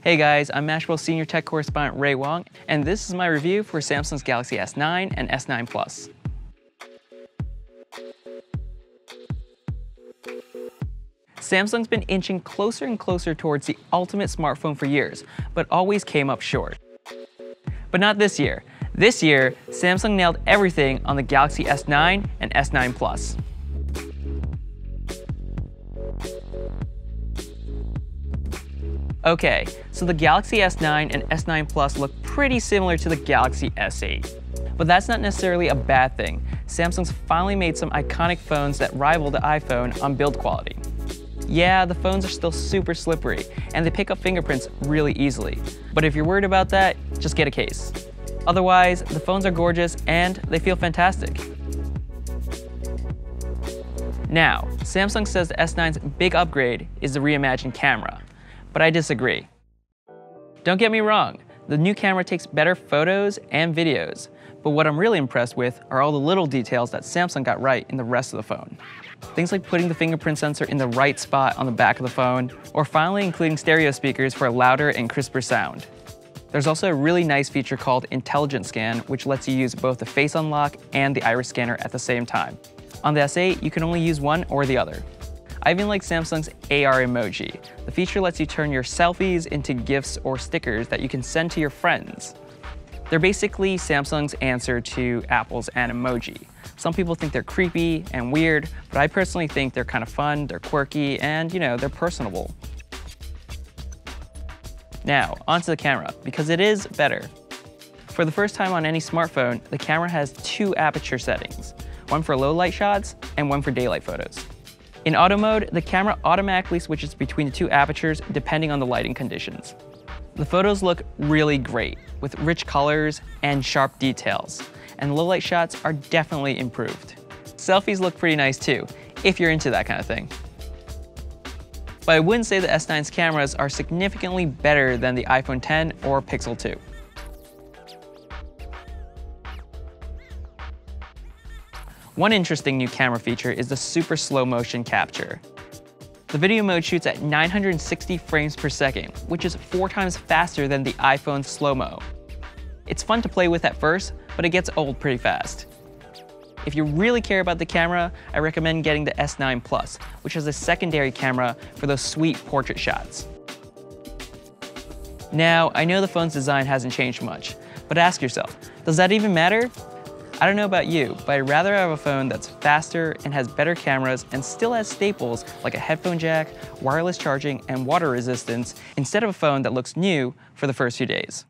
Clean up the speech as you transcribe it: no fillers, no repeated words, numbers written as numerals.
Hey guys, I'm Mashable Senior Tech Correspondent Wong, and this is my review for Samsung's Galaxy S9 and S9 Plus. Samsung's been inching closer and closer towards the ultimate smartphone for years, but always came up short. But not this year. This year, Samsung nailed everything on the Galaxy S9 and S9 Plus. Okay, so the Galaxy S9 and S9 Plus look pretty similar to the Galaxy S8. But that's not necessarily a bad thing. Samsung's finally made some iconic phones that rival the iPhone on build quality. Yeah, the phones are still super slippery, and they pick up fingerprints really easily. But if you're worried about that, just get a case. Otherwise, the phones are gorgeous and they feel fantastic. Now, Samsung says the S9's big upgrade is the reimagined camera, but I disagree. Don't get me wrong, the new camera takes better photos and videos, but what I'm really impressed with are all the little details that Samsung got right in the rest of the phone. Things like putting the fingerprint sensor in the right spot on the back of the phone, or finally including stereo speakers for a louder and crisper sound. There's also a really nice feature called Intelligent Scan, which lets you use both the Face Unlock and the Iris Scanner at the same time. On the S8, you can only use one or the other. I even like Samsung's AR Emoji. The feature lets you turn your selfies into GIFs or stickers that you can send to your friends. They're basically Samsung's answer to Apple's Emoji. Some people think they're creepy and weird, but I personally think they're kind of fun, they're quirky, and they're personable. Now, onto the camera, because it is better. For the first time on any smartphone, the camera has two aperture settings, one for low light shots and one for daylight photos. In auto mode, the camera automatically switches between the two apertures depending on the lighting conditions. The photos look really great, with rich colors and sharp details, and low light shots are definitely improved. Selfies look pretty nice too, if you're into that kind of thing. But I wouldn't say the S9's cameras are significantly better than the iPhone X or Pixel 2. One interesting new camera feature is the super slow motion capture. The video mode shoots at 960 frames per second, which is 4 times faster than the iPhone's slow-mo. It's fun to play with at first, but it gets old pretty fast. If you really care about the camera, I recommend getting the S9 Plus, which has a secondary camera for those sweet portrait shots. Now, I know the phone's design hasn't changed much, but ask yourself, does that even matter? I don't know about you, but I'd rather have a phone that's faster and has better cameras and still has staples like a headphone jack, wireless charging, and water resistance instead of a phone that looks new for the first few days.